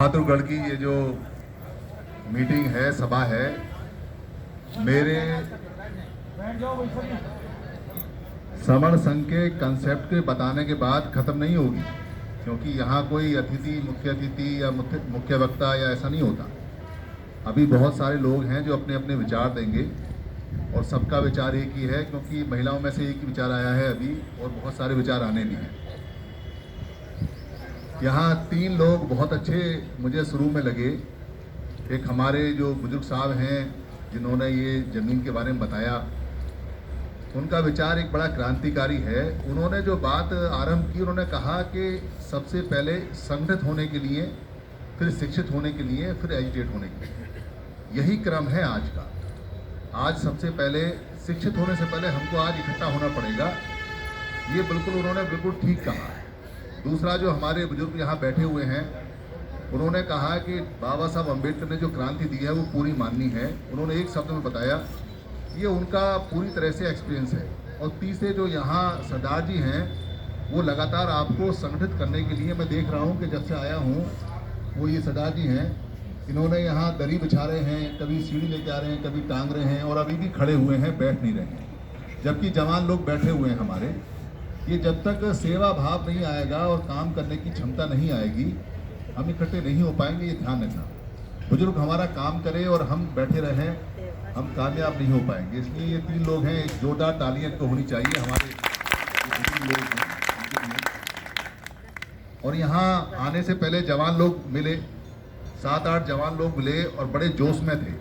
बहादुरगढ़ की ये जो मीटिंग है, सभा है, मेरे श्रवण संघ के कंसेप्ट के बताने के बाद खत्म नहीं होगी, क्योंकि यहाँ कोई मुख्य अतिथि या मुख्य वक्ता या ऐसा नहीं होता। अभी बहुत सारे लोग हैं जो अपने अपने विचार देंगे और सबका विचार एक ही है, क्योंकि महिलाओं में से एक ही विचार आया है अभी और बहुत सारे विचार आने भी हैं। यहाँ 3 लोग बहुत अच्छे मुझे शुरू में लगे। एक हमारे जो बुजुर्ग साहब हैं जिन्होंने ये ज़मीन के बारे में बताया, उनका विचार एक बड़ा क्रांतिकारी है। उन्होंने जो बात आरंभ की, उन्होंने कहा कि सबसे पहले संगठित होने के लिए, फिर शिक्षित होने के लिए, फिर एजुकेट होने के लिए, यही क्रम है आज का। आज सबसे पहले शिक्षित होने से पहले हमको आज इकट्ठा होना पड़ेगा, ये बिल्कुल उन्होंने बिल्कुल ठीक कहा है। दूसरा, जो हमारे बुजुर्ग यहाँ बैठे हुए हैं, उन्होंने कहा कि बाबा साहब अम्बेडकर ने जो क्रांति दी है वो पूरी माननी है। उन्होंने एक शब्द में बताया, ये उनका पूरी तरह से एक्सपीरियंस है। और तीसरे जो यहाँ सरदार जी हैं, वो लगातार आपको संगठित करने के लिए, मैं देख रहा हूँ कि जब से आया हूँ, वो ये सरदार जी हैं, इन्होंने यहाँ दरी बिछा रहे हैं, कभी सीढ़ी लेके आ रहे हैं, कभी टांग रहे हैं, और अभी भी खड़े हुए हैं, बैठ नहीं रहे हैं। जबकि जवान लोग बैठे हुए हैं हमारे। ये जब तक सेवा भाव नहीं आएगा और काम करने की क्षमता नहीं आएगी, हम इकट्ठे नहीं हो पाएंगे, ये ध्यान रखना। बुजुर्ग हमारा काम करे और हम बैठे रहें, हम कामयाब नहीं हो पाएंगे। इसलिए ये 3 लोग हैं, एक जोरदार तालियां तो होनी चाहिए हमारे लोग हैं। और यहाँ आने से पहले जवान लोग मिले, 7-8 जवान लोग मिले और बड़े जोश में थे।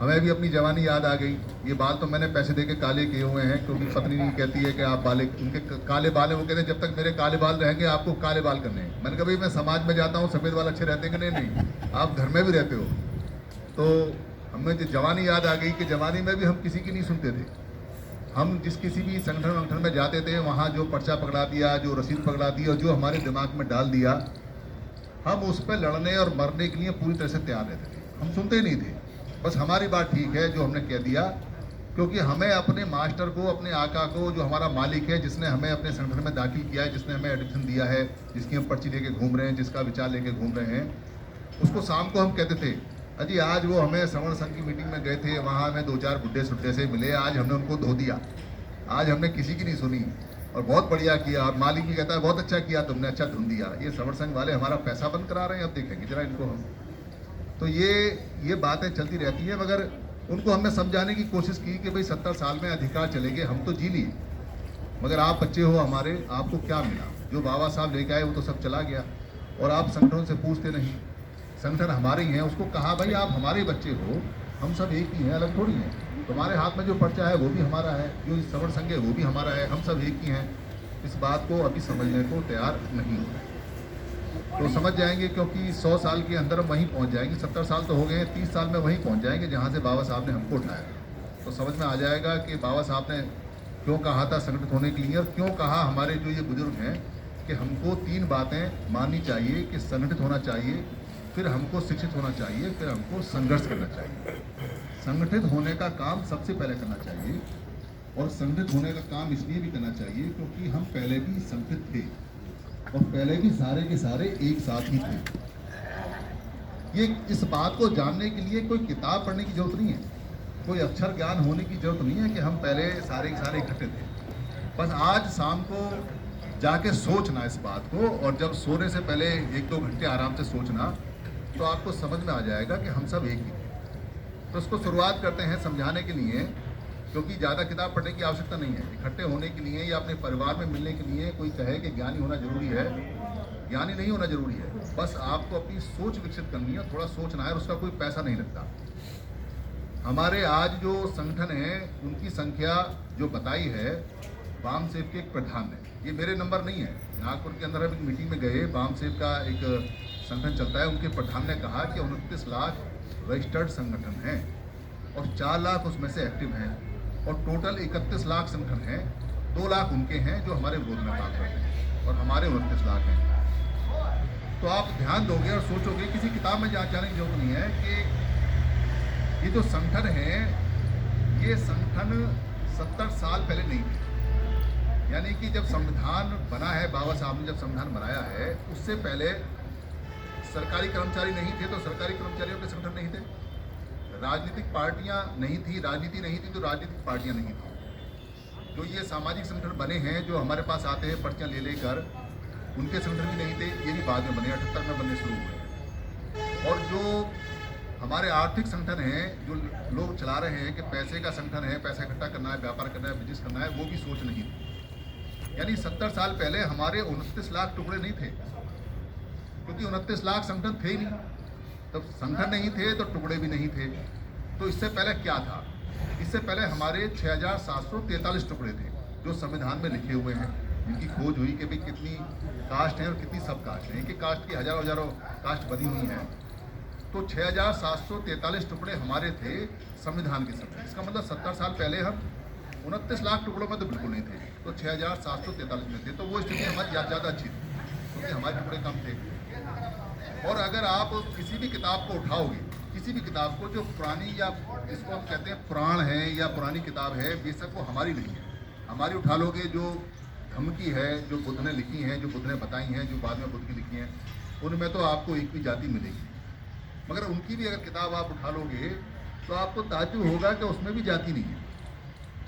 हमें भी अपनी जवानी याद आ गई। ये बाल तो मैंने पैसे दे के काले किए हुए हैं, क्योंकि पत्नी नहीं कहती है कि आप बाले, उनके काले बाल हैं, वो कहते हैं जब तक मेरे काले बाल रहेंगे आपको काले बाल करने हैं। मैंने कहा भाई, मैं समाज में जाता हूँ, सफ़ेद बाल अच्छे रहते हैं कि नहीं, आप घर में भी रहते हो। तो हमें जो जवानी याद आ गई कि जवानी में भी हम किसी की नहीं सुनते थे। हम किसी भी संगठन में जाते थे, वहाँ जो पर्चा पकड़ा दिया, जो रसीद पकड़ा दी और जो हमारे दिमाग में डाल दिया, हम उस पर लड़ने और मरने के लिए पूरी तरह से तैयार रहते थे। हम सुनते ही नहीं थे, बस हमारी बात ठीक है जो हमने कह दिया, क्योंकि हमें अपने मास्टर को, अपने आका को, जो हमारा मालिक है, जिसने हमें अपने संगठन में दाखिल किया है, जिसने हमें एडमिशन दिया है, जिसकी हम पर्ची लेके घूम रहे हैं, जिसका विचार लेके घूम रहे हैं, उसको शाम को हम कहते थे, अजी आज वो हमें श्रवण संघ की मीटिंग में गए थे, वहाँ हमें 2-4 बुड्ढे सुड्ढे से मिले, आज हमने उनको धो दिया, आज हमने किसी की नहीं सुनी और बहुत बढ़िया किया। और मालिक भी कहता है बहुत अच्छा किया तुमने, अच्छा धुन दिया। ये श्रवण संघ वाले हमारा पैसा बंद करा रहे हैं, अब देखेंगे जरा इनको हम। तो ये बातें चलती रहती है, मगर उनको हमने समझाने की कोशिश की कि भाई 70 साल में अधिकार चले गए, हम तो जी लिए, मगर आप बच्चे हो हमारे, आपको क्या मिला? जो बाबा साहब लेके आए वो तो सब चला गया, और आप संगठनों से पूछते नहीं। संगठन हमारे ही हैं। उसको कहा भाई आप हमारे बच्चे हो, हम सब एक ही हैं, अलग थोड़ी हैं। तुम्हारे हाथ में जो पर्चा है वो भी हमारा है, जो श्रवण संघ है वो भी हमारा है, हम सब एक ही हैं। इस बात को अभी समझने को तैयार नहीं हो रहे, तो समझ जाएंगे, क्योंकि 100 साल के अंदर हम वहीं पहुंच जाएंगे। 70 साल तो हो गए हैं, 30 साल में वहीं पहुंच जाएंगे जहां से बाबा साहब ने हमको उठाया। तो समझ में आ जाएगा कि बाबा साहब ने क्यों कहा था संगठित होने के लिए, और क्यों कहा हमारे जो ये बुजुर्ग हैं कि हमको 3 बातें माननी चाहिए कि संगठित होना चाहिए, फिर हमको शिक्षित होना चाहिए, फिर हमको संघर्ष करना चाहिए। संगठित होने का काम सबसे पहले करना चाहिए, और संगठित होने का काम इसलिए भी करना चाहिए क्योंकि हम पहले भी संगठित थे और पहले भी सारे के सारे एक साथ ही थे। ये इस बात को जानने के लिए कोई किताब पढ़ने की जरूरत नहीं है, कोई अक्षर ज्ञान होने की जरूरत नहीं है कि हम पहले सारे के सारे इकट्ठे थे। बस आज शाम को जाके सोचना इस बात को, और जब सोने से पहले 1-2 घंटे आराम से सोचना, तो आपको समझ में आ जाएगा कि हम सब एक ही थे। तो इसको शुरुआत करते हैं समझाने के लिए, क्योंकि ज़्यादा किताब पढ़ने की आवश्यकता नहीं है। इकट्ठे होने के लिए या अपने परिवार में मिलने के लिए कोई कहे कि ज्ञानी होना जरूरी है, ज्ञानी नहीं होना जरूरी है। बस आपको अपनी सोच विकसित करनी है, थोड़ा सोचना है, और उसका कोई पैसा नहीं लगता। हमारे आज जो संगठन है उनकी संख्या जो बताई है, बाम सेव के एक प्रधान है, ये मेरे नंबर नहीं है। नागपुर के अंदर हम एक मीटिंग में गए, बाम सेव का एक संगठन चलता है, उनके प्रधान ने कहा कि 29 लाख रजिस्टर्ड संगठन हैं और 4 लाख उसमें से एक्टिव हैं, और टोटल 31 लाख संगठन हैं। 2 लाख उनके हैं जो हमारे विरोध में काम करते हैं, और हमारे 29 लाख हैं। तो आप ध्यान दोगे और सोचोगे, किसी किताब में जाने की जरूरत नहीं है कि ये जो संगठन है, ये संगठन 70 साल पहले नहीं थे। यानी कि जब संविधान बना है, बाबा साहब ने जब संविधान बनाया है, उससे पहले सरकारी कर्मचारी नहीं थे तो सरकारी कर्मचारियों के संगठन नहीं थे, राजनीतिक पार्टियां नहीं थी, राजनीति नहीं थी तो राजनीतिक पार्टियां नहीं थी। जो ये सामाजिक संगठन बने हैं जो हमारे पास आते हैं पर्चियां ले लेकर, उनके संगठन भी नहीं थे, ये भी बाद में बने, 78 में बनने शुरू हुए। और जो हमारे आर्थिक संगठन हैं, जो लोग चला रहे हैं कि पैसे का संगठन है, पैसा इकट्ठा करना है, व्यापार करना है, बिजनेस करना है, वो भी सोच नहीं थी। यानी 70 साल पहले हमारे 29 लाख टुकड़े नहीं थे, क्योंकि 29 लाख संगठन थे ही नहीं। तब संगठन नहीं थे तो टुकड़े भी नहीं थे। तो इससे पहले क्या था? इससे पहले हमारे 6743 टुकड़े थे जो संविधान में लिखे हुए हैं, जिनकी खोज हुई कि भाई कितनी कास्ट हैं और कितनी सब कास्ट हैं, कि कास्ट की हजारों हजारों कास्ट बनी हुई हैं। तो 6743 टुकड़े हमारे थे संविधान के समय। इसका मतलब 70 साल पहले हम 29 लाख टुकड़ों में तो बिल्कुल नहीं थे, तो 6743 में थे। तो वो स्थिति हमारी ज़्यादा अच्छी थी क्योंकि हमारे टुकड़े कम थे। और अगर आप किसी भी किताब को उठाओगे, किसी भी किताब को जो पुरानी या जिसको हम कहते हैं पुराण है या पुरानी किताब है, बेशक वो हमारी नहीं है, हमारी उठा लोगे जो धम्म की है, जो बुद्ध ने लिखी हैं, जो बुद्ध ने बताई हैं, जो बाद में बुद्ध की लिखी हैं, उनमें तो आपको एक भी जाति मिलेगी। मगर उनकी भी अगर किताब आप उठा लोगे तो आपको ताज्जुब होगा कि उसमें भी जाति नहीं है,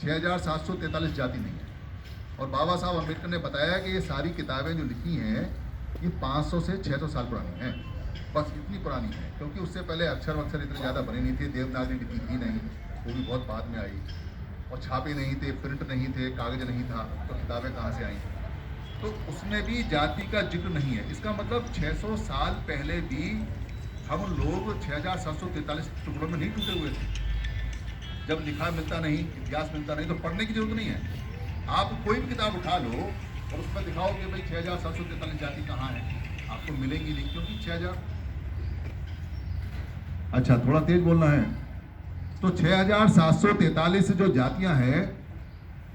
6743 जाति नहीं है। और बाबा साहब अम्बेडकर ने बताया कि ये सारी किताबें जो लिखी हैं ये 500 से 600 साल पुरानी हैं, बस इतनी पुरानी है। क्योंकि उससे पहले अक्षर वक्षर इतने ज़्यादा बने नहीं थे, देवनागरी लिपि थी नहीं, वो भी बहुत बाद में आई, और छापे नहीं थे, प्रिंट नहीं थे, कागज नहीं था, तो किताबें कहाँ से आई? तो उसमें भी जाति का जिक्र नहीं है। इसका मतलब 600 साल पहले भी हम लोग 6743 टुकड़ों में नहीं टूटे हुए थे। जब लिखा मिलता नहीं, इतिहास मिलता नहीं, तो पढ़ने की जरूरत नहीं है। आप कोई भी किताब उठा लो और उसमें दिखाओ कि भाई 6743 जाति कहाँ है, आपको मिलेंगी नहीं, क्योंकि 6000। अच्छा, थोड़ा तेज बोलना है। तो 6743 जो जातियां हैं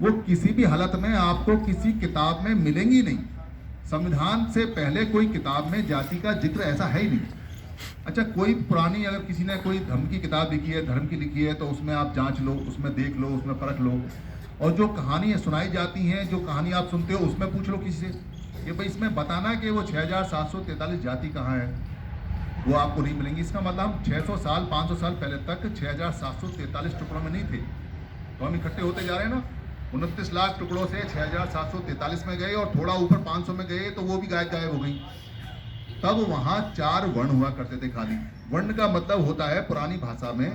वो किसी भी हालत में आपको किसी किताब में मिलेंगी नहीं। संविधान से पहले कोई किताब में जाति का जिक्र ऐसा है ही नहीं। अच्छा, कोई पुरानी अगर किसी ने कोई धर्म की किताब लिखी है, धर्म की लिखी है, तो उसमें आप जांच लो, उसमें देख लो, उसमें परख लो। और जो कहानी सुनाई जाती हैं, जो कहानी आप सुनते हो, उसमें पूछ लो किसी से कि भाई इसमें बताना कि वो 6743 जाति कहाँ है, वो आपको नहीं मिलेंगी। इसका मतलब हम 600 साल 500 साल पहले तक 6743 टुकड़ों में नहीं थे। तो हम इकट्ठे होते जा रहे हैं ना, 29 लाख टुकड़ों से 6743 में गए और थोड़ा ऊपर 500 में गए तो वो भी गायब हो गई। तब वहाँ 4 वर्ण हुआ करते थे खाली। वर्ण का मतलब होता है पुरानी भाषा में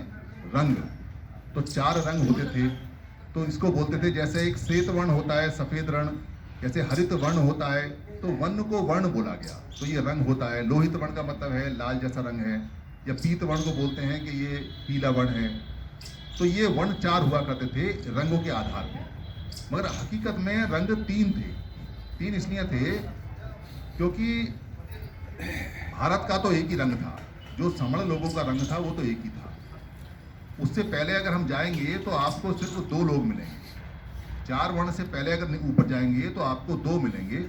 रंग, तो 4 रंग होते थे। तो इसको बोलते थे, जैसे एक श्वेत वर्ण होता है, सफ़ेद वर्ण, जैसे हरित वर्ण होता है, तो वर्ण को वर्ण बोला गया, तो ये रंग होता है। लोहित वर्ण का मतलब है लाल जैसा रंग है, या पीत वर्ण को बोलते हैं कि ये पीला वर्ण है। तो ये वर्ण 4 हुआ करते थे रंगों के आधार पर। मगर हकीकत में रंग 3 थे। 3 इसलिए थे क्योंकि भारत का तो एक ही रंग था, जो समण लोगों का रंग था वो तो एक ही था। उससे पहले अगर हम जाएंगे तो आपको सिर्फ 2 लोग मिलेंगे। 4 वर्ण से पहले अगर ऊपर जाएंगे तो आपको 2 मिलेंगे,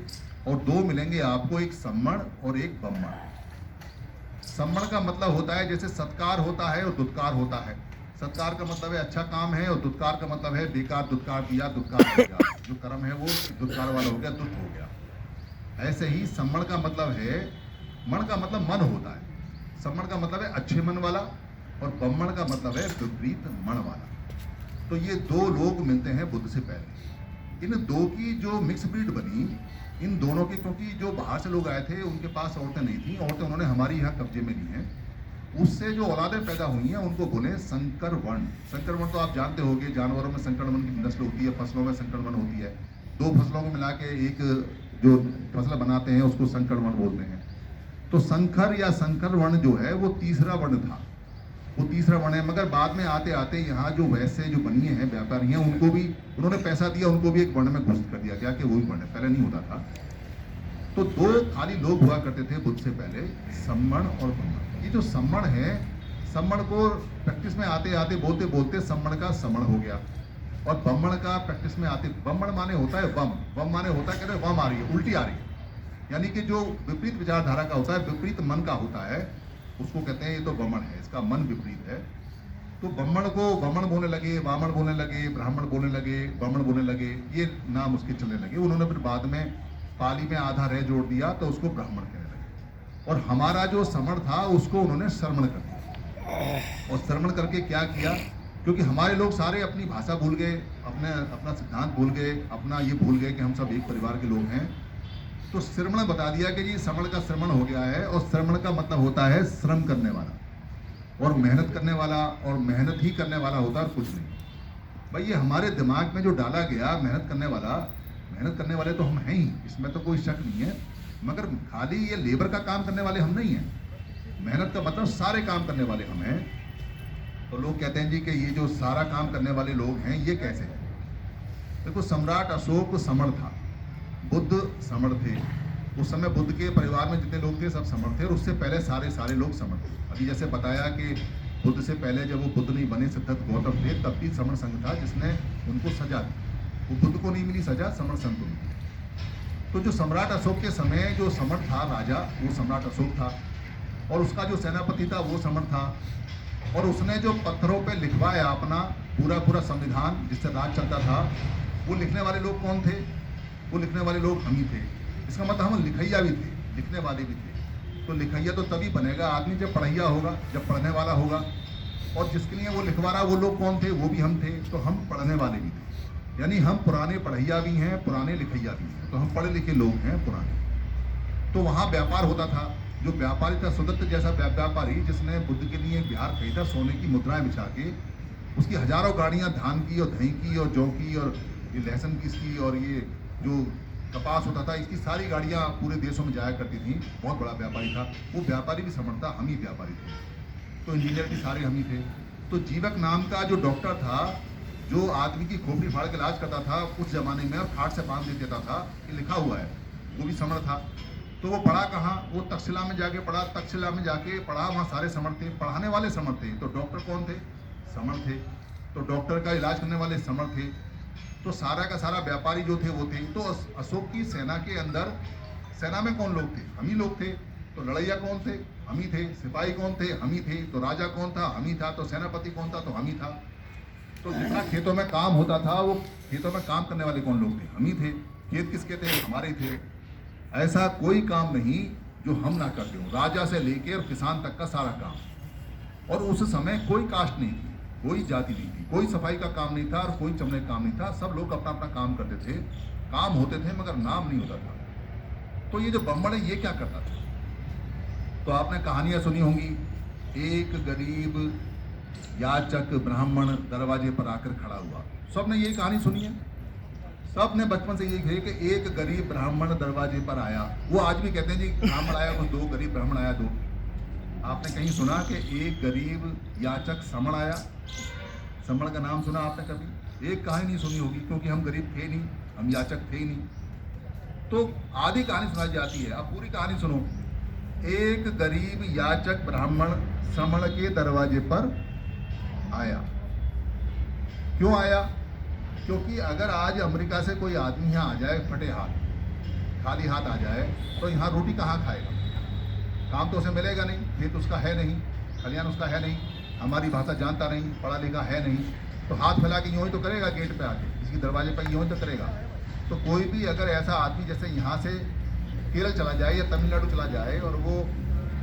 और 2 मिलेंगे आपको, एक सम्मण और एक बम्मण। सम्मण का मतलब होता है जैसे सत्कार होता है और दुत्कार होता है। सत्कार का मतलब है अच्छा काम है, और दुत्कार का मतलब है बेकार दुत्कार दिया, दुत्कार दिया, जो कर्म है वो दुत्कार वाला हो गया, दुष्ट हो गया। ऐसे ही सम्मण का मतलब है, मण का मतलब मन होता है, सम्मण का मतलब है अच्छे मन वाला, और बम्मण का मतलब है विपरीत मन वाला। तो ये 2 लोग मिलते हैं बुद्ध से पहले। इन 2 की जो मिक्स ब्रीड बनी, इन दोनों की, क्योंकि जो बाहर से लोग आए थे उनके पास औरतें नहीं थी, औरतें उन्होंने हमारी यहाँ कब्जे में ली हैं। उससे जो औलादें पैदा हुई हैं उनको बोले संकर वर्ण। संकर वर्ण तो आप जानते होंगे, जानवरों में संकर वर्ण की नस्ल होती है, फसलों में संकर वर्ण होती है। 2 फसलों को मिला के एक जो फसल बनाते हैं उसको संकर वर्ण बोलते हैं। तो संकर या संकर वर्ण जो है वो तीसरा वर्ण था, वो तीसरा वर्ण है। मगर बाद में आते आते यहाँ जो वैसे जो बनिए हैं, व्यापारी हैं, उनको भी उन्होंने पैसा दिया, उनको भी एक वर्ण में घोषित कर दिया गया कि वो भी वर्ण है, पहले नहीं होता था। तो 2 खाली लोग हुआ करते थे बुद्ध से पहले, सम्मण और बम्मण। ये जो सम्मण है, सम्मण को प्रैक्टिस में आते आते बोलते बोलते सम्मण का समण हो गया, और बम्मण का प्रैक्टिस में आते, बम्मण माने होता है वम, वम माने होता है कहते वम आ रही है, उल्टी आ रही है, यानी कि जो विपरीत विचारधारा का होता है, विपरीत मन का होता है, उसको कहते हैं ये तो बम्मण है, इसका मन विपरीत है। तो बम्मण को वमन बोलने लगे, वामन बोलने लगे, ब्राह्मण बोलने लगे, ब्राह्मण बोलने लगे, ये नाम उसके चलने लगे। उन्होंने फिर बाद में पाली में आधा रह जोड़ दिया तो उसको ब्राह्मण कहने लगे। और हमारा जो समण था उसको उन्होंने श्रवण कर दिया। और श्रवण करके क्या किया, क्योंकि हमारे लोग सारे अपनी भाषा भूल गए, अपना सिद्धांत भूल गए, अपना ये भूल गए कि हम सब एक परिवार के लोग हैं। तो श्रवण बता दिया कि जी श्रवण का श्रवण हो गया है, और श्रवण का मतलब होता है श्रम करने वाला और मेहनत करने वाला, और मेहनत ही करने वाला होता है और कुछ नहीं। भाई ये हमारे दिमाग में जो डाला गया मेहनत करने वाले तो हम हैं ही, इसमें तो कोई शक नहीं है। मगर खाली ये लेबर का काम करने वाले हम नहीं हैं। मेहनत का मतलब सारे काम करने वाले हम हैं। तो लोग कहते हैं जी कि ये जो सारा काम करने वाले लोग हैं ये कैसे हैं। देखो, सम्राट अशोक समण था, बुद्ध समण थे। उस समय बुद्ध के परिवार में जितने लोग थे सब समण थे, और उससे पहले सारे लोग समण थे। अभी जैसे बताया कि बुद्ध से पहले जब वो बुद्ध नहीं बने, सिद्धार्थ गौतम थे, तब भी समण संघ था जिसने उनको सजा दी। वो बुद्ध को नहीं मिली सजा, समण संघ को मिली। तो जो सम्राट अशोक के समय जो समण था राजा, वो सम्राट अशोक था, और उसका जो सेनापति था वो समण था। और उसने जो पत्थरों पे लिखवाया अपना पूरा संविधान जिससे राज चलता था, वो लिखने वाले लोग कौन थे? वो लिखने वाले लोग हम ही थे। इसका मतलब हम लिखैया भी थे, लिखने वाले भी थे। तो लिखैया तो तभी बनेगा आदमी जब पढ़ैया होगा, जब पढ़ने वाला होगा। और जिसके लिए वो लिखवा रहा वो लोग कौन थे? वो भी हम थे। तो हम पढ़ने वाले भी थे, यानी हम पुराने पढ़ैया भी हैं, पुराने लिखैया भी हैं। तो हम पढ़े लिखे लोग हैं, पुराने। तो वहाँ व्यापार होता था। जो व्यापारी था, सुदत्त जैसा व्यापारी, जिसने बुद्ध के लिए बिहार खरीदा सोने की मुद्राएं बिछा के, उसकी हजारों गाड़ियाँ धान की और दही की और जौ की और ये लहसुन की इसकी और ये जो कपास होता था, इसकी सारी गाड़ियाँ पूरे देशों में जाया करती थी। बहुत बड़ा व्यापारी था वो। व्यापारी भी समझता, हम ही व्यापारी थे। तो इंजीनियर भी सारे हम ही थे। तो जीवक नाम का जो डॉक्टर था, जो आदमी की खोपड़ी फाड़ के इलाज करता था उस जमाने में, और खाट से बांध दे देता था, ये लिखा हुआ है, वो भी समण था। तो वो पढ़ा कहाँ? वो तक्षशिला में जाके पढ़ा। तक्षशिला में जाके पढ़ा, वहाँ सारे समण थे, पढ़ाने वाले समण थे। तो डॉक्टर कौन थे? समण थे। तो डॉक्टर का इलाज करने वाले समण थे। तो सारा का सारा व्यापारी जो थे वो थे। तो अशोक की सेना के अंदर, सेना में कौन लोग थे? हम ही लोग थे। तो लड़ैया कौन थे? हम ही थे। सिपाही कौन थे? हम ही थे। तो राजा कौन था? हम ही था। तो सेनापति कौन था? तो हम ही था। तो जितना खेतों में काम होता था, वो खेतों में काम करने वाले कौन लोग थे? हम ही थे। खेत किसके थे? हमारे थे। ऐसा कोई काम नहीं जो हम ना करते हो, राजा से लेकर किसान तक का सारा काम। और उस समय कोई कास्ट नहीं थी, कोई जाति नहीं थी, कोई सफाई का काम नहीं था और कोई चमड़े का काम नहीं था। सब लोग अपना अपना काम करते थे, काम होते थे, मगर नाम नहीं होता था। तो ये जो ब्राह्मण है ये क्या करता था? तो आपने कहानियां सुनी होंगी। एक गरीब याचक ब्राह्मण दरवाजे पर आकर खड़ा हुआ। सबने यही कहानी सुनी है। सब ने बचपन से यही है कि एक गरीब ब्राह्मण दरवाजे पर आया। वो आज भी कहते हैं जी ब्राह्मण आया, वो दो गरीब ब्राह्मण आया, दो। आपने कहीं सुना कि एक गरीब याचक समण आया? समण का नाम सुना आपने कभी? एक कहानी नहीं सुनी होगी, क्योंकि हम गरीब थे नहीं, हम याचक थे ही नहीं। तो आधी कहानी सुनाई जाती है, अब पूरी कहानी सुनो। एक गरीब याचक ब्राह्मण समण के दरवाजे पर आया। क्यों आया? क्योंकि अगर आज अमेरिका से कोई आदमी यहाँ आ जाए फटे हाथ, खाली हाथ आ जाए, तो यहाँ रोटी कहाँ खाएगा? काम तो उसे मिलेगा नहीं, खेत उसका है नहीं, खलियान उसका है नहीं, हमारी भाषा जानता नहीं, पढ़ा लिखा है नहीं। तो हाथ फैला के यूँ ही तो करेगा, गेट पे आके किसी दरवाजे पर यूँ ही तो करेगा। तो कोई भी अगर ऐसा आदमी जैसे यहाँ से केरल चला जाए या तमिलनाडु चला जाए और वो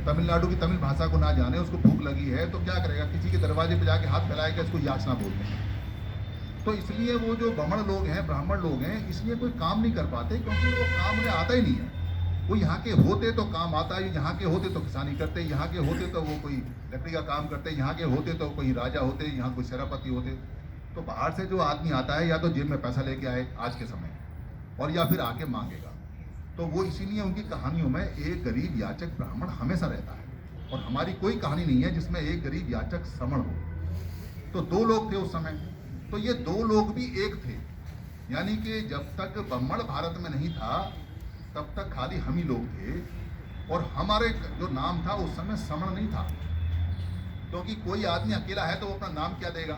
तमिलनाडु की तमिल भाषा को ना जाने, उसको भूख लगी है, तो क्या करेगा? किसी के दरवाजे पे जाके हाथ फैलाएगा, इसको याचना बोलते हैं। तो इसलिए वो जो ब्राह्मण लोग हैं, ब्राह्मण लोग हैं, इसलिए कोई काम नहीं कर पाते, क्योंकि वो काम उन्हें आता ही नहीं है। वो यहाँ के होते तो काम आता है, यहाँ के होते तो किसानी करते, यहाँ के होते तो वो कोई लकड़ी का काम करते, यहाँ के होते तो कोई राजा होते, यहाँ कोई सेनापति होते। तो बाहर से जो आदमी आता है, या तो जेब में पैसा लेके आए आज के समय, और या फिर आके मांगेगा। तो वो इसीलिए उनकी कहानियों में एक गरीब याचक ब्राह्मण हमेशा रहता है। और हमारी कोई कहानी नहीं है जिसमें एक गरीब याचक समण हो। तो दो लोग थे उस समय। तो ये दो लोग भी एक थे, यानी कि जब तक ब्राह्मण भारत में नहीं था तब तक खाली हम ही लोग थे। और हमारे जो नाम था उस समय समण नहीं था, क्योंकि कोई आदमी अकेला है तो वो अपना नाम क्या देगा?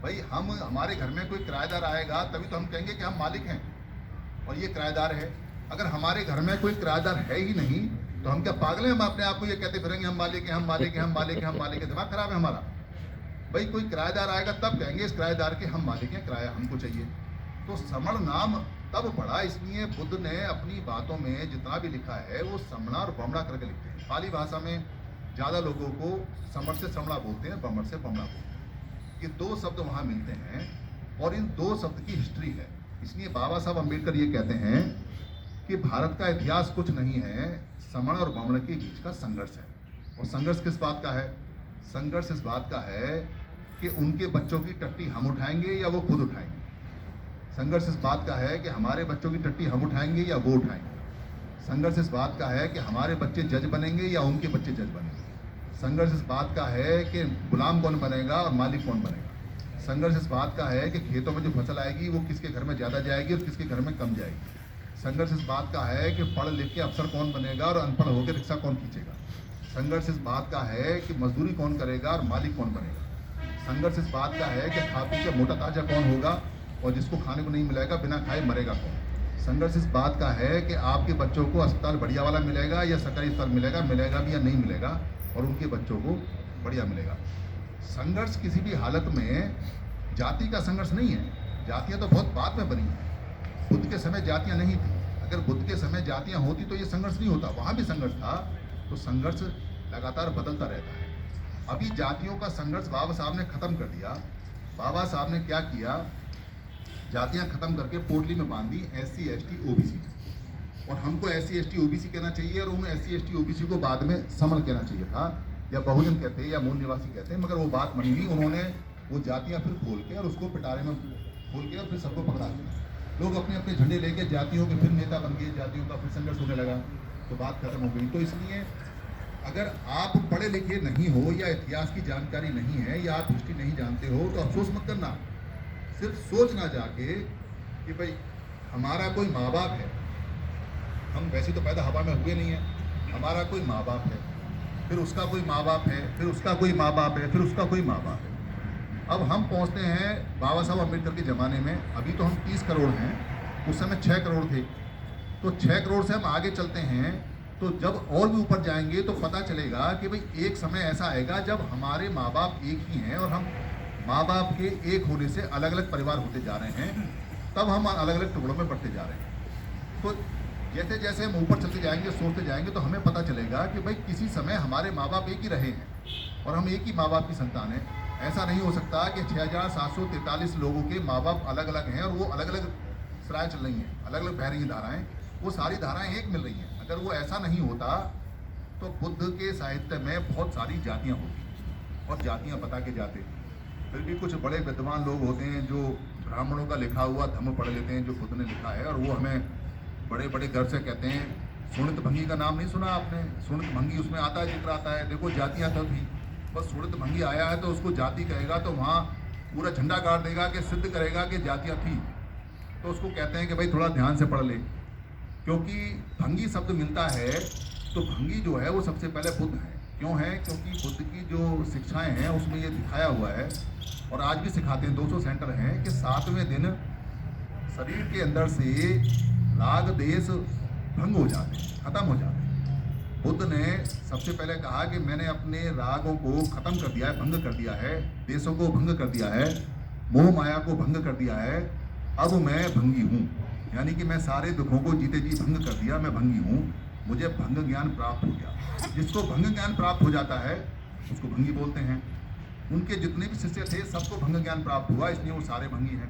भाई हम, हमारे घर में कोई किराएदार आएगा तभी तो हम कहेंगे कि हम मालिक हैं और ये किराएदार है। अगर हमारे घर में कोई किराएदार है ही नहीं तो हम क्या पागल हैं? हम अपने आप को ये कहते फिरेंगे हम मालिक हैं, हम मालिक हैं, हम मालिक हैं, हम मालिक हैं। दिमाग खराब है हमारा। भाई कोई किराएदार आएगा तब कहेंगे इस किराएदार के हम मालिक हैं, किराया हमको चाहिए। तो समण नाम तब पढ़ा, इसलिए बुद्ध ने अपनी बातों में जितना भी लिखा है वो समणा और बमणा करके लिखते हैं। पाली भाषा में ज़्यादा लोगों को समण से समणा बोलते हैं, बमण से बमणा बोलते हैं। ये दो शब्द वहाँ मिलते हैं और इन दो शब्द की हिस्ट्री है। इसलिए बाबा साहब अम्बेडकर ये कहते हैं कि भारत का इतिहास कुछ नहीं है, समण और बमण के बीच का संघर्ष है। और संघर्ष किस बात का है? संघर्ष इस बात का है कि उनके बच्चों की टट्टी हम उठाएंगे या वो खुद उठाएंगे। संघर्ष इस बात का है कि हमारे बच्चों की टट्टी हम उठाएंगे या वो उठाएंगे। संघर्ष इस बात का है कि हमारे बच्चे जज बनेंगे या उनके बच्चे जज बनेंगे। संघर्ष इस बात का है कि गुलाम कौन बनेगा और मालिक कौन बनेगा। संघर्ष इस बात का है कि खेतों में जो फसल आएगी वो किसके घर में ज़्यादा जाएगी और किसके घर में कम जाएगी। संघर्ष इस बात का है कि पढ़ लिख के अफसर कौन बनेगा और अनपढ़ होकर रिक्शा कौन खींचेगा। संघर्ष इस बात का है कि मजदूरी कौन करेगा और मालिक कौन बनेगा। संघर्ष इस बात का है कि खा पी के मोटा ताजा कौन होगा और जिसको खाने को नहीं मिलेगा बिना खाए मरेगा कौन। संघर्ष इस बात का है कि आपके बच्चों को अस्पताल बढ़िया वाला मिलेगा या सरकारी अस्पताल मिलेगा भी या नहीं मिलेगा, और उनके बच्चों को बढ़िया मिलेगा। संघर्ष किसी भी हालत में जाति का संघर्ष नहीं है। जातियाँ तो बहुत बाद में बनी हैं। बुद्ध के समय जातियाँ नहीं थी। अगर बुद्ध के समय जातियाँ होती तो ये संघर्ष नहीं होता। वहाँ भी संघर्ष था। तो संघर्ष लगातार बदलता रहता है। अभी जातियों का संघर्ष बाबा साहब ने खत्म कर दिया। बाबा साहब ने क्या किया? जातियां खत्म करके पोटली में बांध दी SC ST OBC। और हमको SC ST OBC कहना चाहिए और उन्हें SC ST OBC को बाद में समण कहना चाहिए था, या बहुजन कहते हैं या मूल निवासी कहते हैं, मगर वो बात बनी हुई। उन्होंने वो जातियां फिर खोल के और उसको पिटारे में खोल के और फिर सबको पकड़ा दिया। लोग अपने अपने झंडे लेके जातियों के फिर नेता बन गए, जातियों का फिर संघर्ष होने लगा, तो बात खत्म हो गई। तो इसलिए अगर आप पढ़े लिखे नहीं हो या इतिहास की जानकारी नहीं है या आप हिस्ट्री नहीं जानते हो तो अफसोस मत करना। सिर्फ सोचना जाके कि भाई हमारा कोई माँ बाप है। हम वैसे तो पैदा हवा में हुए नहीं है। हमारा कोई माँ बाप है, फिर उसका कोई माँ बाप है, फिर उसका कोई माँ बाप है, फिर उसका कोई माँ बाप है। अब हम पहुँचते हैं बाबा साहब अम्बेडकर के ज़माने में। अभी तो हम 30 करोड़ हैं, उस समय 6 करोड़ थे। तो 6 करोड़ से हम आगे चलते हैं तो जब और भी ऊपर जाएंगे तो पता चलेगा कि भाई एक समय ऐसा आएगा जब हमारे माँ बाप एक ही हैं और हम माँ बाप के एक होने से अलग अलग परिवार होते जा रहे हैं। तब हम अलग अलग टुकड़ों में बढ़ते जा रहे हैं। तो जैसे जैसे हम ऊपर चलते जाएंगे, सोचते जाएंगे, तो हमें पता चलेगा कि भाई किसी समय हमारे माँ बाप एक ही रहे हैं और हम एक ही माँ बाप की संतान हैं। ऐसा नहीं हो सकता कि 6743 लोगों के माँ बाप अलग अलग हैं और वो अलग अलग सराय चल रही हैं, अलग अलग बह रही हैं धाराएँ, वो सारी धाराएँ एक मिल रही हैं। अगर वो ऐसा नहीं होता तो बुद्ध के साहित्य में बहुत सारी जातियाँ होती और जातियाँ बता के जाते। फिर भी कुछ बड़े विद्वान लोग होते हैं जो ब्राह्मणों का लिखा हुआ धम्म पढ़ लेते हैं जो बुद्ध ने लिखा है, और वो हमें बड़े बड़े गर्व से कहते हैं। सुनित भंगी का नाम नहीं सुना आपने? सुनित भंगी, उसमें आता है, जिक्र आता है। देखो जातियाँ तो थी, बस सुनित भंगी आया है तो उसको जाति कहेगा तो वहाँ पूरा झंडा गाड़ देगा कि सिद्ध करेगा कि जातियाँ थी। तो उसको कहते हैं कि भाई थोड़ा ध्यान से पढ़ ले, क्योंकि भंगी शब्द मिलता है तो भंगी जो है वो सबसे पहले बुद्ध है। क्यों है? क्योंकि बुद्ध की जो शिक्षाएं हैं उसमें ये दिखाया हुआ है, और आज भी सिखाते हैं, 200 सेंटर हैं, कि 7वें दिन शरीर के अंदर से राग देश भंग हो जाते हैं, खत्म हो जाते हैं। बुद्ध ने सबसे पहले कहा कि मैंने अपने रागों को खत्म कर दिया है, भंग कर दिया है, देशों को भंग कर दिया है, मोह माया को भंग कर दिया है। अब मैं भंगी हूँ, यानी कि मैं सारे दुखों को जीते जी भंग कर दिया, मैं भंगी हूँ, मुझे भंग ज्ञान प्राप्त हो गया। जिसको भंग ज्ञान प्राप्त हो जाता है उसको भंगी बोलते हैं। उनके जितने भी शिष्य थे सबको भंग ज्ञान प्राप्त हुआ, इसलिए वो सारे भंगी हैं।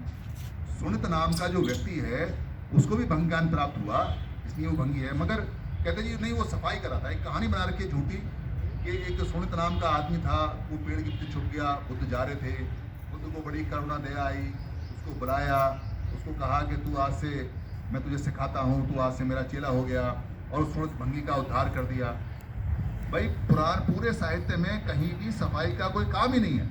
सुनित नाम का जो व्यक्ति है उसको भी भंग ज्ञान प्राप्त हुआ, इसलिए वो भंगी है। मगर कहते जी नहीं, वो सफाई कर रहा था। एक कहानी बना रखी है झूठी कि एक सुनित नाम का आदमी था, वो पेड़ के पीछे छुप गया, बुद्ध जा रहे थे, बुद्ध को बड़ी करुणा दया आई, उसको बुलाया, उसको कहा कि तू आज से मैं तुझे सिखाता हूँ, तू आज से मेरा चेला हो गया, और सुनित भंगी का उद्धार कर दिया। भाई पुराण पूरे साहित्य में कहीं भी सफाई का कोई काम ही नहीं है।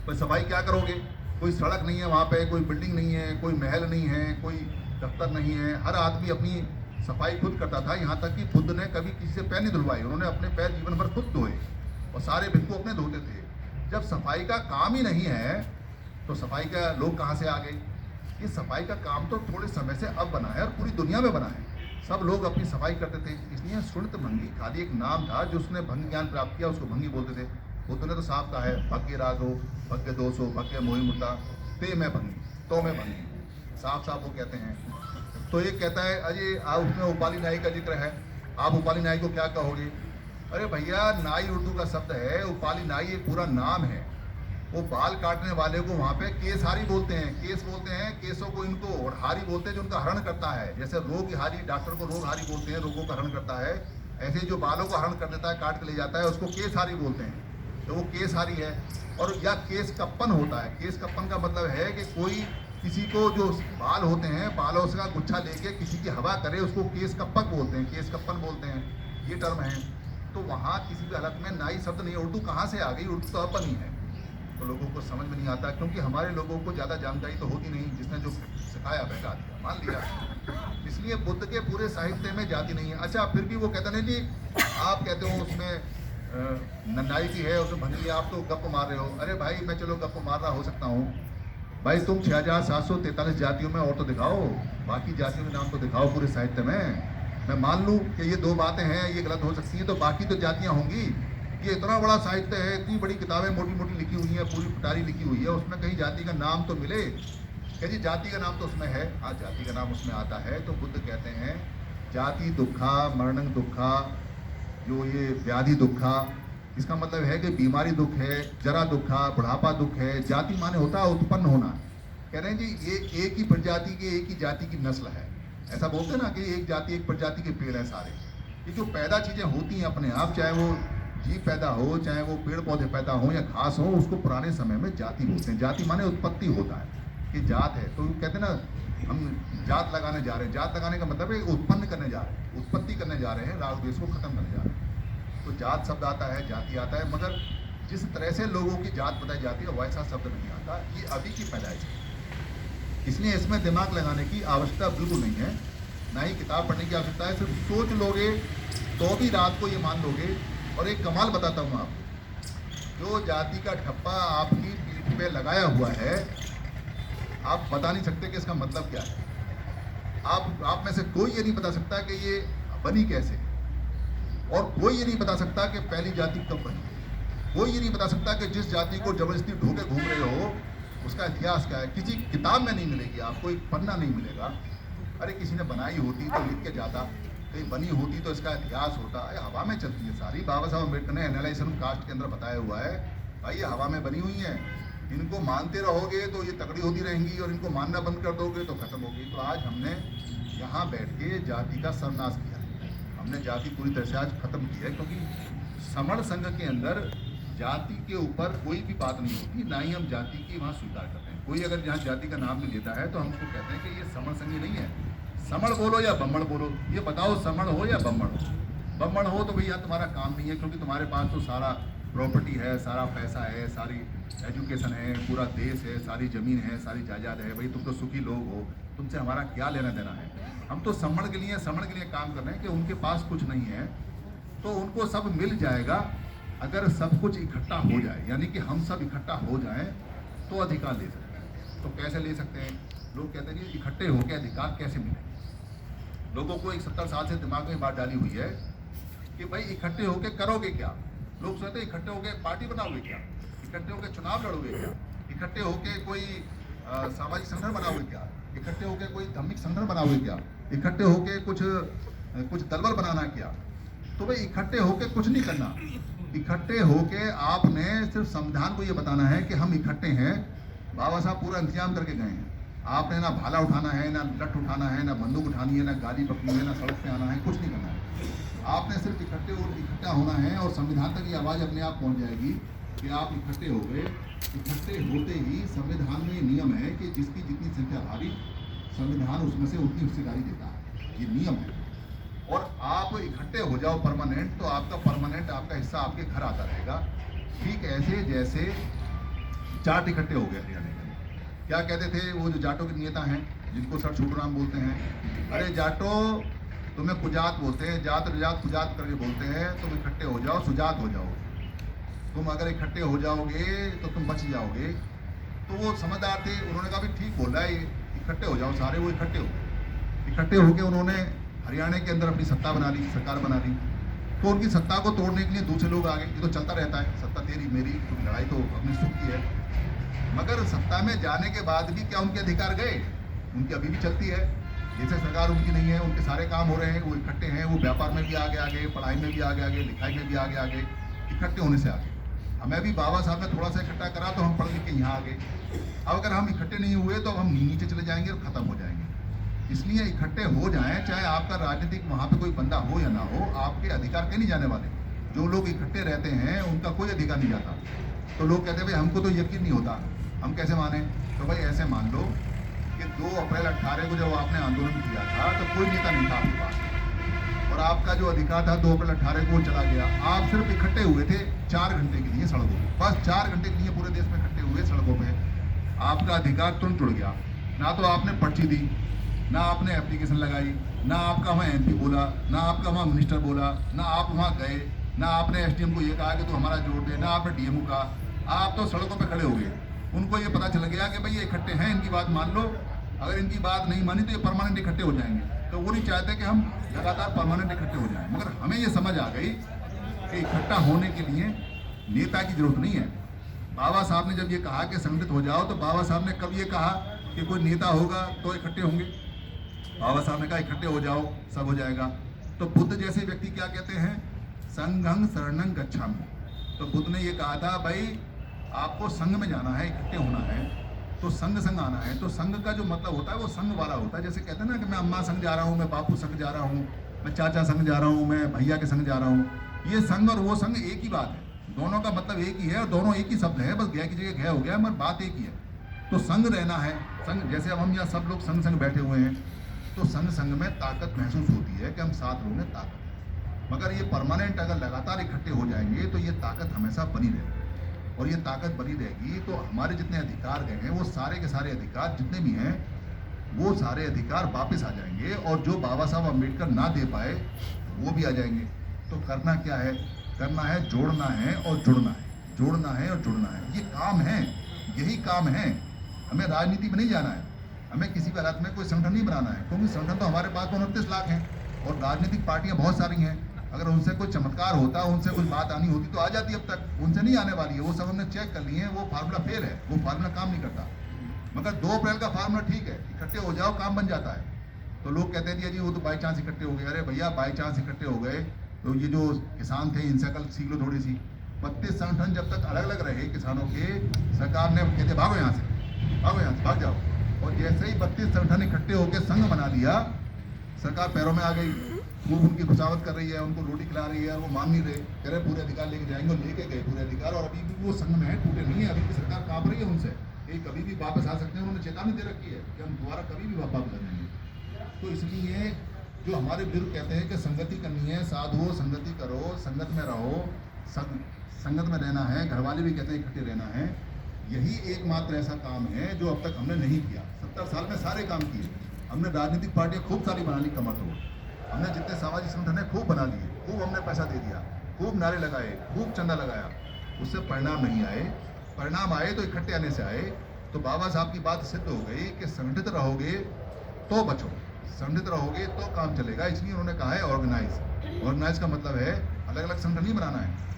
पर सफाई क्या करोगे? कोई सड़क नहीं है वहाँ पे, कोई बिल्डिंग नहीं है, कोई महल नहीं है, कोई दफ्तर नहीं है। हर आदमी अपनी सफाई खुद करता था। यहाँ तक कि बुद्ध ने कभी किसी से पैर नहीं धुलवाए, उन्होंने अपने पैर जीवन भर खुद धोए और सारे भिक्खु अपने धोते थे। जब सफाई का काम ही नहीं है तो सफाई का लोग कहाँ से आ गए? ये सफाई का काम तो थोड़े समय से अब बना है और पूरी दुनिया में बना है। सब लोग अपनी सफाई करते थे, इसलिए सुनित भंगी खाली एक नाम था जो उसने भंग ज्ञान प्राप्त किया, उसको भंगी बोलते थे। बुद्ध ने तो साफ कहा है, भग्य रागो भग्य दोषो भग्य मोहि मुता ते मैं भंगी, तो मैं भंगी। साफ साफ वो कहते हैं। तो एक कहता है अजय उसमें उपाली नाई का जिक्र है, आप उपाली नाई को क्या कहोगे? अरे भैया, नाई उर्दू का शब्द है, उपाली नाई एक पूरा नाम है। वो बाल काटने वाले को वहाँ पे केसहारी बोलते हैं, केस बोलते हैं, केसों को इनको, और हारी बोलते हैं जो उनका हरण करता है। जैसे रोगहारी, डॉक्टर को रोगहारी बोलते हैं, रोगों का हरण करता है, ऐसे जो बालों को हरण कर देता है, काट के ले जाता है, उसको केसहारी बोलते हैं। तो वो केसहारी है। और या केस कप्पन होता है। केस कप्पन का मतलब है कि कोई किसी को जो बाल होते हैं, बालों से का गुच्छा लेके किसी की हवा करे, उसको केस कप्पक बोलते हैं, केस कप्पन बोलते हैं। ये टर्म है। तो वहाँ किसी भी हालत में नाई शब्द नहीं है। उर्दू कहाँ से आ गई? उर्दू तो अपन ही है। तो लोगों को समझ में नहीं आता, क्योंकि हमारे लोगों को ज़्यादा जानकारी तो होती नहीं। जिसने जो सिखाया बहका दिया, मान लिया। इसलिए बुद्ध के पूरे साहित्य में जाति नहीं है। अच्छा, फिर भी वो कहते नहीं जी, आप कहते हो उसमें नाई की है, उसमें भंगी, आप तो गप मार रहे हो। अरे भाई, मैं चलो गप मार रहा हो सकता हूँ भाई, तुम 6743 जातियों में और तो दिखाओ, बाकी जातियों के नाम तो दिखाओ पूरे साहित्य में। मैं मान लूँ कि ये दो बातें हैं, ये गलत हो सकती हैं, तो बाकी तो जातियाँ होंगी। ये इतना बड़ा साहित्य है, इतनी बड़ी किताबें मोटी मोटी लिखी हुई हैं, पूरी पिटारी लिखी हुई है, उसमें कहीं जाति का नाम तो मिले? क्या जी, जाति का नाम तो उसमें है? हाँ, जाति का नाम उसमें आता है। तो बुद्ध कहते हैं जाति दुखा, मरणं दुखा, जो ये व्याधि दुखा, इसका मतलब है कि बीमारी दुख है, जरा दुखा, बुढ़ापा दुख है। जाति माने होता है उत्पन्न होना। कह रहे हैं जी, ये एक ही प्रजाति के, एक ही जाति की नस्ल है। ऐसा बोलते हैं ना कि एक जाति एक प्रजाति के पेड़ हैं सारे। ये जो पैदा चीज़ें होती हैं अपने आप, चाहे वो जीव पैदा हो, चाहे वो पेड़ पौधे पैदा हो या घास हो, उसको पुराने समय में जाति बोलते हैं। जाति माने उत्पत्ति होता है कि जात है। तो कहते हैं ना, हम जात लगाने जा रहे हैं। जात लगाने का मतलब है उत्पन्न करने जा रहे हैं, उत्पत्ति करने जा रहे हैं, राग द्वेष को खत्म करने जा रहे हैं। तो जात शब्द आता है, जाति आता है, मगर जिस तरह से लोगों की जात बताई जाती है वैसा शब्द नहीं आता। ये अभी की पैदाइश है, इसलिए इसमें दिमाग लगाने की आवश्यकता बिल्कुल नहीं है, ना ही किताब पढ़ने की आवश्यकता है। सिर्फ सोच लोगे तो भी रात को ये मान लोगे। और एक कमाल बताता हूँ आपको, जो जाति का ठप्पा आपकी पीठ पे लगाया हुआ है, आप बता नहीं सकते कि इसका मतलब क्या है। आप में से कोई ये नहीं बता सकता कि ये बनी कैसे, और कोई ये नहीं बता सकता कि पहली जाति कब बनी। कोई ये नहीं बता सकता कि जिस जाति को जबरदस्ती ढोके घूम रहे हो उसका इतिहास क्या है। किसी किताब में नहीं मिलेगी आपको, एक पन्ना नहीं मिलेगा। अरे किसी ने बनाई होती तो लिख के जाता, कहीं बनी होती तो इसका इतिहास होता। अरे हवा में चलती है सारी। बाबा साहब अम्बेडकर ने एनालाइजेशन कास्ट के अंदर बताया हुआ है, भाई ये हवा में बनी हुई है। इनको मानते रहोगे तो ये तकड़ी होती रहेंगी, और इनको मानना बंद कर दोगे तो खत्म होगी। तो आज हमने यहाँ बैठ के जाति का सर्वनाश किया। हमने जाति पूरी तरह से आज खत्म की है, क्योंकि समण संघ के अंदर जाति के ऊपर कोई भी बात नहीं होती, ना ही हम जाति की वहाँ स्वीकार करते हैं। कोई अगर जहाँ जाति का नाम भी लेता है तो हम उसको कहते हैं कि ये समण संघी नहीं है। समण बोलो या बम्मण बोलो, ये बताओ समण हो या बम्मण हो। बम्मण हो तो भैया तुम्हारा काम नहीं है, क्योंकि तुम्हारे पास तो सारा प्रॉपर्टी है, सारा पैसा है, सारी एजुकेशन है, पूरा देश है, सारी ज़मीन है, सारी जायदाद है। भाई तुम तो सुखी लोग हो, तुमसे हमारा क्या लेना देना है। हम तो समण के लिए काम कर रहे हैं कि उनके पास कुछ नहीं है तो उनको सब मिल जाएगा। अगर सब कुछ इकट्ठा हो जाए, यानी कि हम सब इकट्ठा हो जाएं तो अधिकार ले सकते हैं। तो कैसे ले सकते हैं? लोग कहते हैं कि इकट्ठे होकर अधिकार कैसे मिलेंगे। लोगों को एक 70 साल से दिमाग में बात डाली हुई है कि भाई इकट्ठे होकर करोगे क्या। लोग सोचते हैं इकट्ठे होकर पार्टी बनाओगे क्या, इकट्ठे होकर चुनाव लड़ोगे क्या, इकट्ठे होकर कोई सामाजिक संगठन बनाओगे क्या, इकट्ठे होकर कोई धार्मिक संगठन बनाओगे क्या, इकट्ठे होकर कुछ दलबल बनाना क्या। तो भाई इकट्ठे होकर कुछ नहीं करना। इकट्ठे होके आपने सिर्फ संविधान को ये बताना है कि हम इकट्ठे हैं। बाबा साहब पूरा इंतजाम करके गए हैं। आपने ना भाला उठाना है, ना लठ उठाना है, ना बंदूक उठानी है, ना गाड़ी पकड़नी है, ना सड़क पे आना है, कुछ नहीं करना है। आपने सिर्फ इकट्ठा होना है, और संविधान तक ये आवाज़ अपने आप पहुंच जाएगी कि आप इकट्ठे हो गए। इकट्ठे होते ही संविधान में नियम है कि जिसकी जितनी संख्या भारी, संविधान उसमें से उतनी हिस्सेदारी देता है। ये नियम है। और आप इकट्ठे हो जाओ परमानेंट, तो आपका परमानेंट आपका हिस्सा आपके घर आता रहेगा। ठीक ऐसे जैसे जाट इकट्ठे हो गए हरियाणा में। क्या कहते थे वो जो जाटों के नेता हैं, जिनको सर छोटूराम बोलते हैं, अरे जाटो तुम्हें कुजात बोलते हैं, जात रजात कुजात करके बोलते हैं, तुम इकट्ठे हो जाओ, सुजात हो जाओ। तुम अगर इकट्ठे हो जाओगे तो तुम बच जाओगे। तो वो समझदार थे, उन्होंने कहा भी ठीक बोल रहा है, इकट्ठे हो जाओ सारे। वो इकट्ठे होके उन्होंने हरियाणा के अंदर अपनी सत्ता बना ली, सरकार बना ली। तो उनकी सत्ता को तोड़ने के लिए दूसरे लोग आ गए। ये तो चलता रहता है, सत्ता तेरी मेरी, तो लड़ाई तो अपनी सुख की है। मगर सत्ता में जाने के बाद भी क्या उनके अधिकार गए? उनकी अभी भी चलती है। जैसे सरकार उनकी नहीं है, उनके सारे काम हो रहे हैं, वो इकट्ठे हैं, वो व्यापार में भी आगे आगे, पढ़ाई में भी आगे आगे, लिखाई में भी आगे आगे, इकट्ठे होने से आगे। हमें भी बाबा साहब ने थोड़ा सा इकट्ठा करा तो हम पढ़ लिख के यहाँ आ गए। अब अगर हम इकट्ठे नहीं हुए तो हम नीचे चले जाएंगे और ख़त्म हो जाएंगे। इसलिए इकट्ठे हो जाएं, चाहे आपका राजनीतिक वहाँ पे कोई बंदा हो या ना हो, आपके अधिकार कहीं नहीं जाने वाले। जो लोग इकट्ठे रहते हैं उनका कोई अधिकार नहीं जाता। तो लोग कहते हैं भाई हमको तो यकीन नहीं होता, हम कैसे माने? तो भाई ऐसे मान लो कि 2 अप्रैल 18 को जब आपने आंदोलन किया था तो कोई नेता नहीं था आपके पास, और आपका जो अधिकार था 2 अप्रैल 18 को वो चला गया। आप सिर्फ इकट्ठे हुए थे 4 घंटे के लिए सड़कों पर, बस 4 घंटे के लिए पूरे देश में इकट्ठे हुए सड़कों पर। आपका अधिकार तुरंत जुड़ गया। ना तो आपने पर्ची दी, ना आपने एप्लीकेशन लगाई, ना आपका वहाँ MP बोला, ना आपका वहाँ मिनिस्टर बोला, ना आप वहाँ गए, ना आपने SDM को ये कहा कि तू हमारा जोड़ दे, ना आपने DMO कहा। आप तो सड़कों पे खड़े हो गए। उनको ये पता चल गया कि भाई ये इकट्ठे हैं, इनकी बात मान लो। अगर इनकी बात नहीं मानी तो ये परमानेंट इकट्ठे हो जाएंगे। तो वो नहीं चाहते कि हम लगातार परमानेंट इकट्ठे हो जाएं। मगर हमें ये समझ आ गई कि इकट्ठा होने के लिए नेता की जरूरत नहीं है। बाबा साहब ने जब ये कहा कि संगठित हो जाओ, तो बाबा साहब ने कब ये कहा कि कोई नेता होगा तो इकट्ठे होंगे? बाबा साहब ने कहा इकट्ठे हो जाओ, सब हो जाएगा। तो बुद्ध जैसे व्यक्ति क्या कहते हैं? संघं शरणं गच्छामि। तो बुद्ध ने ये कहा था भाई आपको संघ में जाना है, इकट्ठे होना है, तो संघ आना है। तो संघ का जो मतलब होता है वो संघ वाला होता है। जैसे कहते हैं ना कि मैं अम्मा संग जा रहा हूँ, मैं बापू संग जा रहा हूँ, मैं चाचा संग जा रहा हूँ, मैं भैया के संग जा रहा हूँ। ये संघ और वो संघ एक ही बात है, दोनों का मतलब एक ही है और दोनों एक ही शब्द है, बस गया की जगह गया हो गया, मगर बात एक ही है। तो संघ रहना है। संघ जैसे अब हम यहाँ सब लोग संग बैठे हुए हैं, तो संघ में ताकत महसूस होती है कि हम साथ लोगों में ताकत है। मगर ये परमानेंट अगर लगातार इकट्ठे हो जाएंगे तो ये ताकत हमेशा बनी रहेगी, और ये ताकत बनी रहेगी तो हमारे जितने अधिकार गए हैं वो सारे के सारे अधिकार जितने भी हैं वो सारे अधिकार वापस आ जाएंगे, और जो बाबा साहब अम्बेडकर ना दे पाए वो भी आ जाएंगे। तो करना क्या है? करना है जोड़ना है और जुड़ना है, जोड़ना है और जुड़ना है। ये काम है, यही काम है। हमें राजनीति में नहीं जाना है, हमें किसी भी हालत में कोई संगठन नहीं बनाना है, क्योंकि संगठन तो हमारे पास 29 लाख हैं और राजनीतिक पार्टियां बहुत सारी हैं। अगर उनसे कोई चमत्कार होता, उनसे कुछ बात आनी होती तो आ जाती। अब तक उनसे नहीं आने वाली है, वो सब हमने चेक कर लिए हैं, वो फार्मूला फेल है, वो फार्मूला काम नहीं करता। मगर 2 अप्रैल का फार्मूला ठीक है, इकट्ठे हो जाओ, काम बन जाता है। तो लोग कहते हैं जी वो तो बाई चांस इकट्ठे हो गए। अरे भैया बाई चांस इकट्ठे हो गए तो ये जो किसान थे इनसे कल सीख लो थोड़ी सी। 32 संगठन जब तक अलग अलग रहे किसानों के, सरकार ने कहते भागो यहाँ से, भागो यहाँ से, भाग जाओ। और जैसे ही 32 संगठन इकट्ठे होकर संघ बना लिया, सरकार पैरों में आ गई, खूब उनकी खुशावत कर रही है, उनको रोटी खिला रही है, वो मान नहीं रहे, कह रहे पूरे अधिकार लेके जाएंगे, और लेके गए पूरे अधिकार। और अभी भी वो संघ में है, टूटे नहीं है, अभी भी सरकार कांप रही है उनसे कि कभी भी वापस आ सकते हैं। उन्होंने चेतावनी दे रखी है कि हम दोबारा कभी भी वापस आ जाएंगे। तो इसलिए जो हमारे बुजुर्ग कहते हैं कि संगति करनी है, साधुओं संगति करो, संगत में रहो, संगत में रहना है। घरवाले भी कहते हैं इकट्ठे रहना है। यही एकमात्र ऐसा काम है जो अब तक हमने नहीं किया। 70 साल में सारे काम किए हमने। राजनीतिक पार्टियां खूब सारी बना ली, कमर तोड़। हमने जितने सामाजिक संगठन है खूब बना लिए, खूब हमने पैसा दे दिया, खूब नारे लगाए, खूब चंदा लगाया, उससे परिणाम नहीं आए। परिणाम आए तो इकट्ठे आने से आए। तो बाबा साहब की बात सिद्ध हो गई कि संगठित रहोगे तो बचो, संगठित रहोगे तो काम चलेगा। इसलिए उन्होंने कहा है ऑर्गेनाइज। ऑर्गेनाइज का मतलब है अलग अलग संगठन नहीं बनाना है।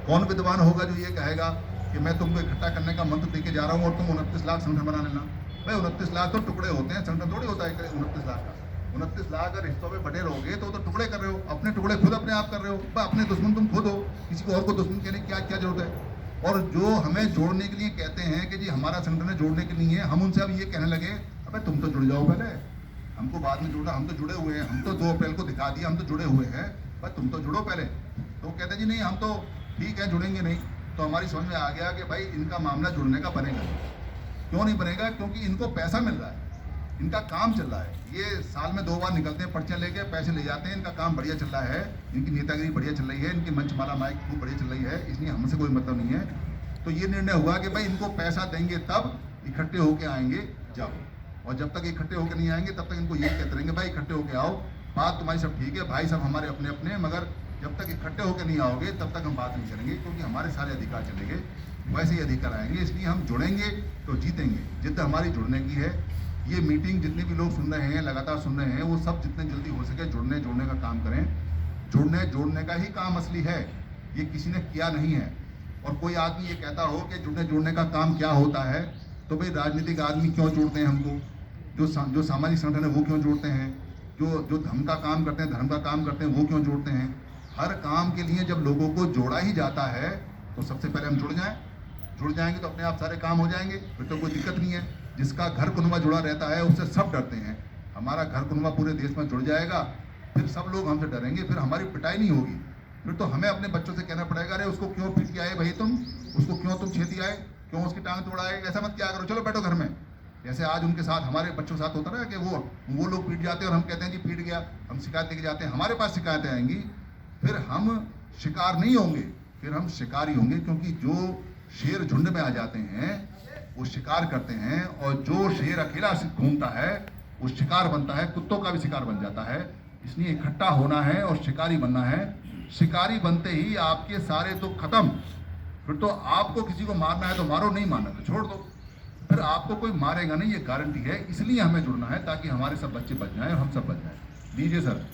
कौन विद्वान होगा जो ये कहेगा कि मैं तुमको इकट्ठा करने का मंत्र देके जा रहा हूँ और तुम 29 लाख संगठन बना लेना? भाई 29 लाख तो टुकड़े होते हैं, संगठन थोड़ी होता है 29 लाख का। 29 लाख अगर हिस्सों में बटे रहोगे तो टुकड़े कर रहे हो, अपने टुकड़े खुद अपने आप कर रहे हो। अपने दुश्मन तुम खुद हो, किसी को और को दुश्मन कहने की क्या क्या जरूरत है? और जो हमें जोड़ने के लिए कहते हैं कि जी हमारा संगठन है जोड़ने के लिए, हम उनसे अब ये कहने लगे अबे तुम तो जुड़ जाओ पहले, हमको बाद में जुड़ना, हम तो जुड़े हुए हैं, हम तो 2 अप्रैल को दिखा दिया हम तो जुड़े हुए हैं, बस तुम तो जुड़ो पहले। तो वो कहते जी नहीं हम तो ठीक है जुड़ेंगे नहीं। तो हमारी समझ में आ गया कि भाई इनका मामला जुड़ने का बनेगा नहीं। क्यों नहीं बनेगा? क्योंकि इनको पैसा मिल रहा है, इनका काम चल रहा है। ये साल में 2 बार निकलते हैं, पर्चियाँ लेके पैसे ले जाते हैं, इनका काम बढ़िया चल रहा है, इनकी नेतागिरी बढ़िया चल रही है, इनकी मंचमाला माइक खूब बढ़िया चल रही है, इसलिए हमसे कोई मतलब नहीं है। तो ये निर्णय हुआ कि भाई इनको पैसा देंगे तब इकट्ठे होके आएंगे जब, और जब तक इकट्ठे होके नहीं आएंगे तब तक इनको ये कहते रहेंगे भाई इकट्ठे होके आओ, बात तुम्हारी सब ठीक है, भाई सब हमारे अपने अपने, मगर जब तक इकट्ठे होकर नहीं आओगे तब तक हम बात नहीं करेंगे, क्योंकि हमारे सारे अधिकार चलेंगे, वैसे ही अधिकार आएंगे। इसलिए हम जुड़ेंगे तो जीतेंगे, जिद हमारी जुड़ने की है। ये मीटिंग जितने भी लोग सुन रहे हैं, लगातार सुन रहे हैं, वो सब जितने जल्दी हो सके जोड़ने का काम करें। जोड़ने का ही काम असली है, ये किसी ने किया नहीं है। और कोई आदमी ये कहता हो कि जुड़ने का काम क्या होता है, तो भाई राजनीतिक आदमी क्यों जोड़ते हैं हमको? जो सामाजिक संगठन है वो क्यों जोड़ते हैं, जो धर्म का काम करते हैं वो क्यों जोड़ते हैं। हर काम के लिए जब लोगों को जोड़ा ही जाता है तो सबसे पहले हम जुड़ जाएंगे तो अपने आप सारे काम हो जाएंगे, फिर तो कोई दिक्कत नहीं है। जिसका घर कुनबा जुड़ा रहता है उससे सब डरते हैं। हमारा घर कुनबा पूरे देश में जुड़ जाएगा, फिर सब लोग हमसे डरेंगे, फिर हमारी पिटाई नहीं होगी। फिर तो हमें अपने बच्चों से कहना पड़ेगा, अरे उसको क्यों पीट के आए भाई तुम, उसको क्यों तुम छेती आए, क्यों उसकी टांग तोड़ाए, ऐसा मत क्या करो, चलो बैठो घर में। जैसे आज उनके साथ हमारे बच्चों के साथ होता ना कि वो लोग पीट जाते हैं और हम कहते हैं जी पीट गया, हम शिकायत लेके जाते हैं, हमारे पास शिकायतें आएंगी, फिर हम शिकार नहीं होंगे, फिर हम शिकारी होंगे। क्योंकि जो शेर झुंड में आ जाते हैं वो शिकार करते हैं, और जो शेर अकेला घूमता है वो शिकार बनता है, कुत्तों का भी शिकार बन जाता है। इसलिए इकट्ठा होना है और शिकारी बनना है। शिकारी बनते ही आपके सारे दुख खत्म। फिर तो आपको किसी को मारना है तो मारो, नहीं मारना तो छोड़ दो, फिर आपको कोई मारेगा नहीं, ये गारंटी है। इसलिए हमें जुड़ना है ताकि हमारे सब बच्चे बच जाएं और हम सब बच जाएं। दीजिए सर।